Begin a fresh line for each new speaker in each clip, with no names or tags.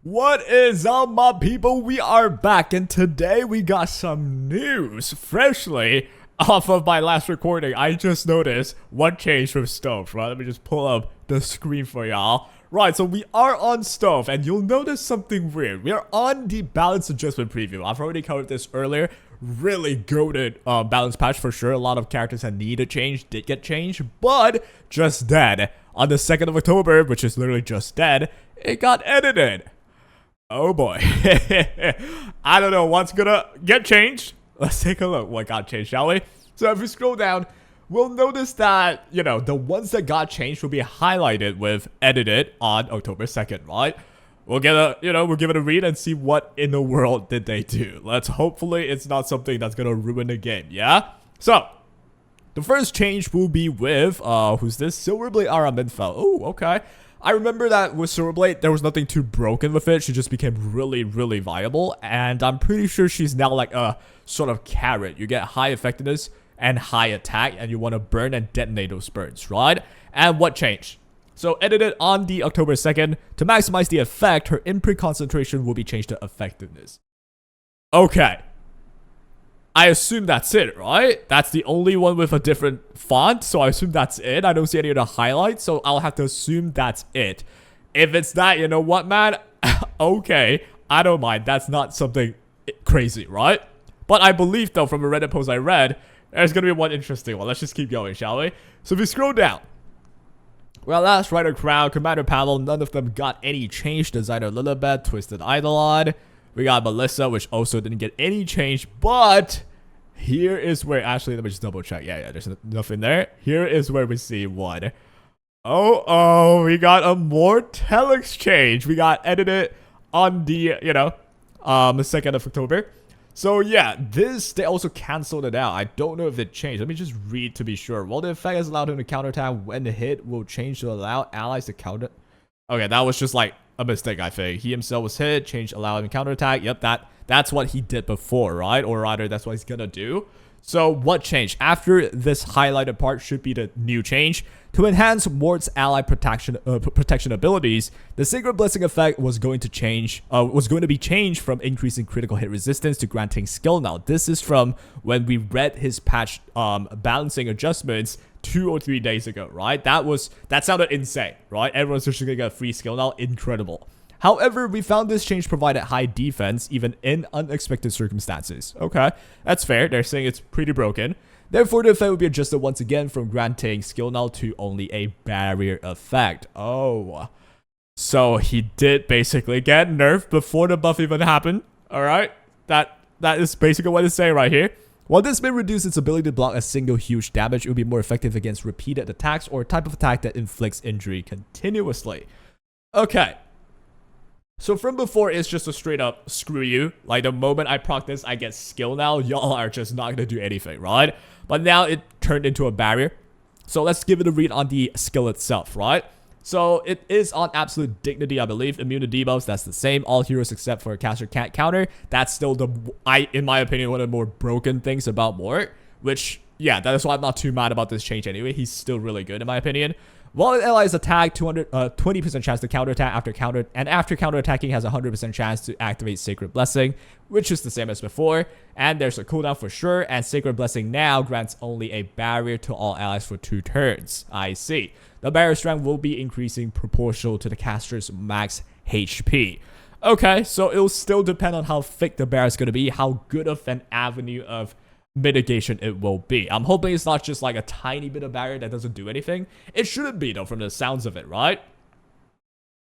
What is up, my people? We are back, and today we got some news freshly off of my last recording. I just noticed what changed with Stove, right? Let me just pull up the screen for y'all. Right, so we are on Stove, and you'll notice something weird. We are on the balance adjustment preview. I've already covered this earlier. Really goated balance patch for sure. A lot of characters that need a change did get changed, but just dead. On the 2nd of October, which is literally just dead, it got edited. Oh boy. I don't know what's gonna get changed. Let's take a look what got changed, shall we? So if we scroll down, we'll notice that, the ones that got changed will be highlighted with edited on October 2nd, right? We'll get a, we'll give it a read and see what in the world did they do. Hopefully it's not something that's gonna ruin the game, yeah? So, the first change will be with, who's this? Silverblade Aramintha. Oh, okay. I remember that with Silverblade, there was nothing too broken with it. She just became really, really viable. And I'm pretty sure she's now like a sort of carrot. You get high effectiveness and high attack, and you want to burn and detonate those burns, right? And what changed? So edited on the October 2nd, to maximize the effect, her imprint concentration will be changed to effectiveness. Okay. I assume that's it, right? That's the only one with a different font, so I assume that's it. I don't see any of the highlights, so I'll have to assume that's it. If it's that, you know what, man? Okay, I don't mind. That's not something crazy, right? But I believe, though, from a Reddit post I read, there's gonna be one interesting one. Let's just keep going, shall we? So if we scroll down, well, last Rider Crown, Commander Panel, none of them got any change. Designer Lilibet, Twisted Eidolon. We got Melissa, which also didn't get any change, but here is where, actually, let me just double check. Yeah, there's nothing there. Here is where we see one. Oh, we got a Mort exchange. We got edited on the, 2nd of October. So yeah, they also canceled it out. I don't know if it changed. Let me just read to be sure. While the effect has allowed him to counterattack when the hit will change to allow allies to counter. Okay, that was just like a mistake, I think. He himself was hit, change allow him to counterattack. Yep, that's what he did before, right? Or rather, that's what he's gonna do. So what changed? After this highlighted part should be the new change. To enhance Mort's ally protection abilities, the Sacred Blessing effect was going to be changed from increasing critical hit resistance to granting skill. Now, this is from when we read his patch balancing adjustments 2 or 3 days ago, right? That sounded insane, right? Everyone's just gonna get a free skill now. Incredible. However, we found this change provided high defense even in unexpected circumstances. Okay, that's fair. They're saying it's pretty broken. Therefore, the effect will be adjusted once again from granting skill null to only a barrier effect. Oh, so he did basically get nerfed before the buff even happened. All right, that is basically what it's saying right here. While this may reduce its ability to block a single huge damage, it will be more effective against repeated attacks or a type of attack that inflicts injury continuously. Okay. So from before, it's just a straight up screw you. Like the moment I proc this, I get skill now. Y'all are just not gonna do anything, right? But now it turned into a barrier. So let's give it a read on the skill itself, right? So it is on absolute dignity, I believe. Immune to debuffs, that's the same. All heroes except for a caster can't counter. That's still in my opinion, one of the more broken things about Mort. Which, yeah, that is why I'm not too mad about this change anyway. He's still really good in my opinion. While an ally's attack, 20% chance to counterattack after counterattacking has a 100% chance to activate Sacred Blessing, which is the same as before. And there's a cooldown for sure, and Sacred Blessing now grants only a barrier to all allies for 2 turns. I see. The barrier strength will be increasing proportional to the caster's max HP. Okay, so it'll still depend on how thick the barrier is going to be, how good of an avenue of mitigation it will be. I'm hoping it's not just like a tiny bit of barrier that doesn't do anything. It shouldn't be though, from the sounds of it, right?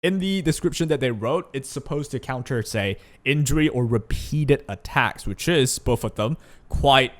In the description that they wrote, it's supposed to counter, say, injury or repeated attacks, which is, both of them, quite,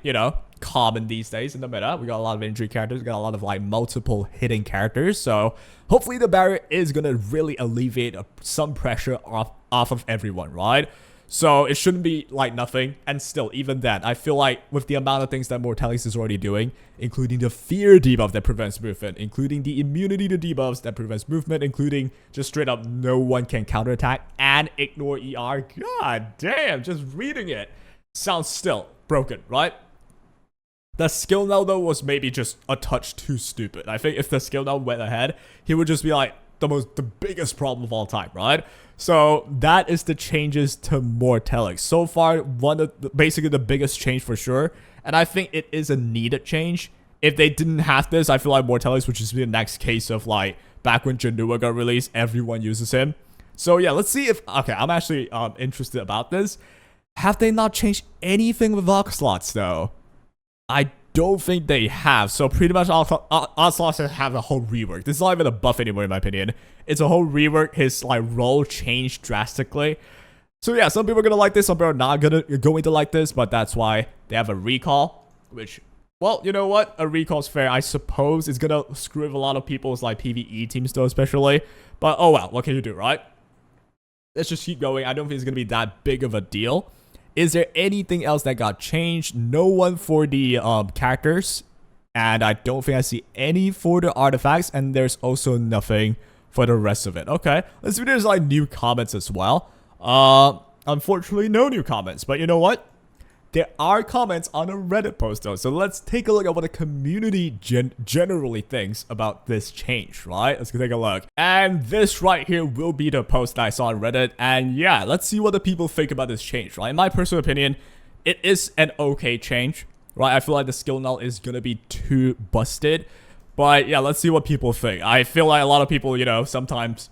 common these days in the meta. We got a lot of injury characters, we got a lot of like multiple hitting characters, so hopefully the barrier is gonna really alleviate some pressure off of everyone, right? So it shouldn't be like nothing. And still, even then, I feel like with the amount of things that Mortalis is already doing, including the fear debuff that prevents movement, including the immunity to debuffs that prevents movement, including just straight up no one can counterattack and ignore ER. God damn, just reading it sounds still broken, right? The skill now though was maybe just a touch too stupid. I think if the skill now went ahead, he would just be like, the biggest problem of all time, right? So that is the changes to Mortelic. So far, basically the biggest change for sure. And I think it is a needed change. If they didn't have this, I feel like Mortelic would just be the next case of like back when Janua got released, everyone uses him. So yeah, let's see if, okay, I'm actually interested about this. Have they not changed anything with Oxlots though? I don't think they have. So pretty much Oxlots have a whole rework. This is not even a buff anymore in my opinion. It's a whole rework. His like role changed drastically. So yeah, some people are gonna like this, some people are not going to like this, but that's why they have a recall, which, well, you know what? A recall's fair. I suppose it's gonna screw with a lot of people's like PvE teams though, especially. But oh well, what can you do, right? Let's just keep going. I don't think it's gonna be that big of a deal. Is there anything else that got changed? No one for the characters, and I don't think I see any for the artifacts, and there's also nothing for the rest of it. Okay, let's see if there's like new comments as well. Unfortunately, no new comments, but you know what? There are comments on a Reddit post though, so let's take a look at what the community generally thinks about this change, right? Let's take a look. And this right here will be the post that I saw on Reddit, and yeah, let's see what the people think about this change, right? In my personal opinion, it is an okay change, right? I feel like the skill null is gonna be too busted, but yeah, let's see what people think. I feel like a lot of people, you know, sometimes,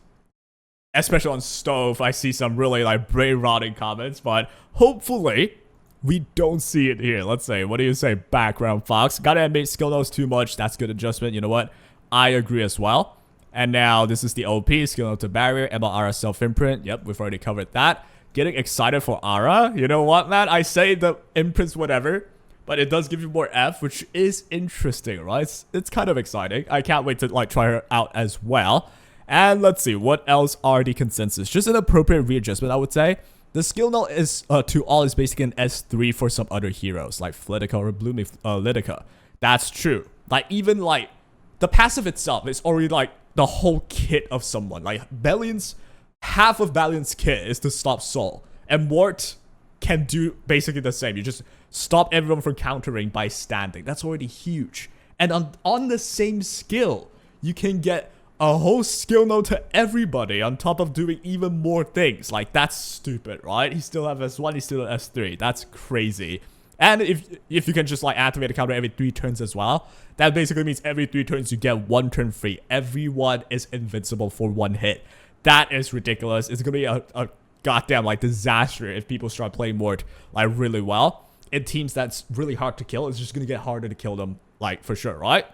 especially on Stove, I see some really like brain-rotting comments, but hopefully we don't see it here. Let's say, what do you say, Background Fox? Gotta admit, skill knows too much. That's good adjustment. You know what? I agree as well. And now this is the OP, skill note to barrier, MLR self-imprint. Yep, we've already covered that. Getting excited for Ara. You know what, man? I say the imprints, whatever, but it does give you more F, which is interesting, right? It's kind of exciting. I can't wait to like try her out as well. And let's see, what else are the consensus? Just an appropriate readjustment, I would say. The skill null is to all is basically an S3 for some other heroes like Flitica or Bloomy Litica. That's true. Like even like the passive itself is already like the whole kit of someone. Like Bellion's, half of Bellion's kit is to stop Soul, and Mort can do basically the same. You just stop everyone from countering by standing. That's already huge. And on the same skill, you can get a whole skill node to everybody on top of doing even more things. Like, that's stupid, right? He still have S1, he still has S3. That's crazy. And if you can just like activate a counter every 3 turns as well, that basically means every 3 turns you get 1 turn free. Everyone is invincible for 1 hit. That is ridiculous. It's gonna be a goddamn like disaster if people start playing Mort like really well. In teams that's really hard to kill, it's just gonna get harder to kill them, like, for sure, right?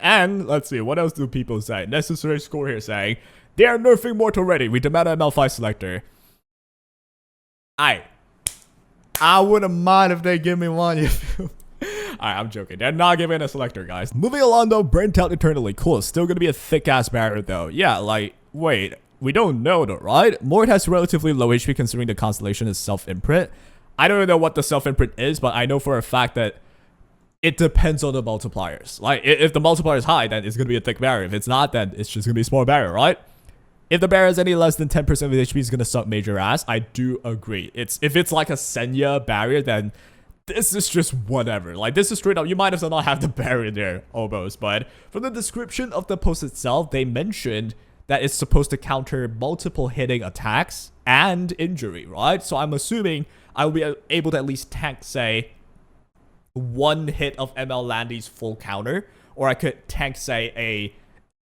And let's see, what else do people say? Necessary score here saying they are nerfing Mort already. We demand an ML5 selector. I wouldn't mind if they give me one. Alright, I'm joking. They're not giving a selector, guys. Moving along though, Burnt Out Eternally. Cool. It's still gonna be a thick ass barrier though. Yeah, like, wait, we don't know though, right? Mort has relatively low HP considering the constellation is self-imprint. I don't even know what the self-imprint is, but I know for a fact that it depends on the multipliers. Like, if the multiplier is high, then it's going to be a thick barrier. If it's not, then it's just going to be a small barrier, right? If the barrier is any less than 10% of HP, it's going to suck major ass. I do agree. If it's like a Senya barrier, then this is just whatever. Like, this is straight up, you might as well not have the barrier there, almost. But from the description of the post itself, they mentioned that it's supposed to counter multiple hitting attacks and injury, right? So I'm assuming I will be able to at least tank, say, 1 hit of ML Landy's full counter, or I could tank, say, a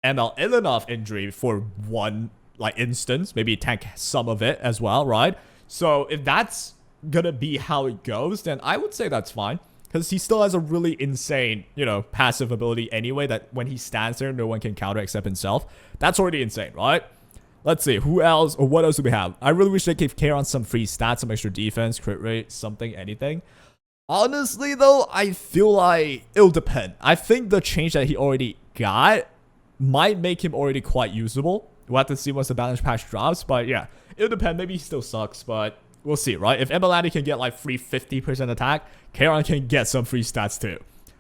ML Ilinov injury for 1 like instance, maybe tank some of it as well, right? So if that's gonna be how it goes, then I would say that's fine, because he still has a really insane, you know, passive ability anyway, that when he stands there, no one can counter except himself. That's already insane, right? Let's see, who else, or what else do we have? I really wish they gave Karen some free stats, some extra defense, crit rate, something, anything. Honestly, though, I feel like it'll depend. I think the change that he already got might make him already quite usable. We'll have to see once the balance patch drops, but yeah, it'll depend. Maybe he still sucks, but we'll see, right? If Emelani can get like free 50% attack, Karen can get some free stats too.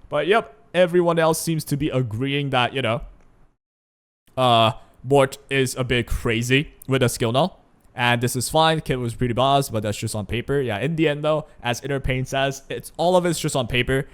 But yep, everyone else seems to be agreeing that, you know, Mort is a bit crazy with a skill null. And this is fine. Kit was pretty boss, but that's just on paper. Yeah, in the end though, as Inner Pain says, it's all of it's just on paper.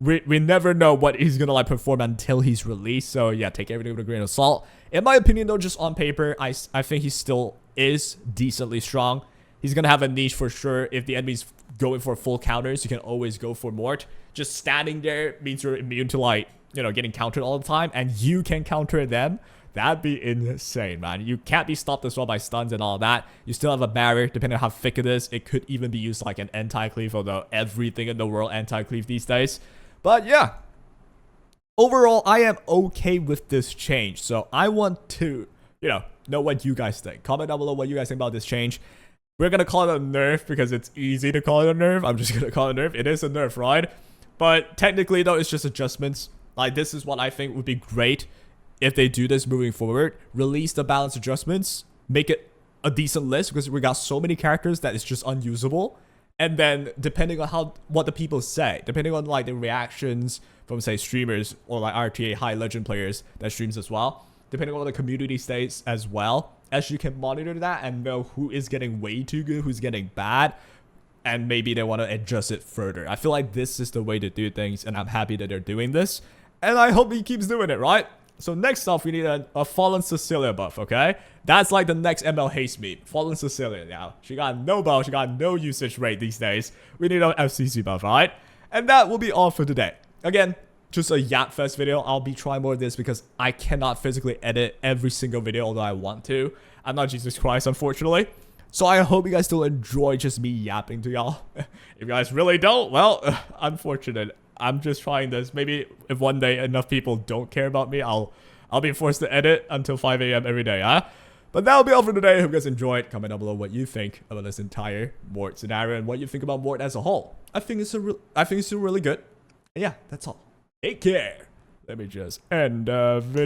we never know what he's gonna like perform until he's released. So yeah, take everything with a grain of salt. In my opinion though, just on paper, I think he still is decently strong. He's gonna have a niche for sure. If the enemy's going for full counters, you can always go for Mort. Just standing there means you're immune to like, you know, getting countered all the time, and you can counter them. That'd be insane, man. You can't be stopped as well by stuns and all that. You still have a barrier, depending on how thick it is. It could even be used like an anti-cleave, although everything in the world anti-cleave these days. But yeah, overall, I am okay with this change. So I want to, you know what you guys think. Comment down below what you guys think about this change. We're going to call it a nerf because it's easy to call it a nerf. I'm just going to call it a nerf. It is a nerf, right? But technically, though, it's just adjustments. Like, this is what I think would be great if they do this moving forward. Release the balance adjustments. Make it a decent list because we got so many characters that it's just unusable. And then, depending on what the people say, depending on, like, the reactions from, say, streamers or, like, RTA high legend players that streams as well, depending on what the community states as well, as you can monitor that and know who is getting way too good, who's getting bad, and maybe they want to adjust it further. I feel like this is the way to do things, and I'm happy that they're doing this, and I hope he keeps doing it, right? So next off, we need a Fallen Cecilia buff, okay? That's like the next ML haste meme. Fallen Cecilia now. She got no buff, she got no usage rate these days. We need an FCC buff, right? And that will be all for today. Again, just a Yap Fest video. I'll be trying more of this because I cannot physically edit every single video, although I want to. I'm not Jesus Christ, unfortunately. So I hope you guys still enjoy just me yapping to y'all. If you guys really don't, well, unfortunate. I'm just trying this. Maybe if one day enough people don't care about me, I'll be forced to edit until 5 a.m. every day, huh? But that'll be all for today. Hope you guys enjoyed. Comment down below what you think about this entire Mort scenario and what you think about Mort as a whole. I think it's still really good. And yeah, that's all. Take care. Let me just end the video.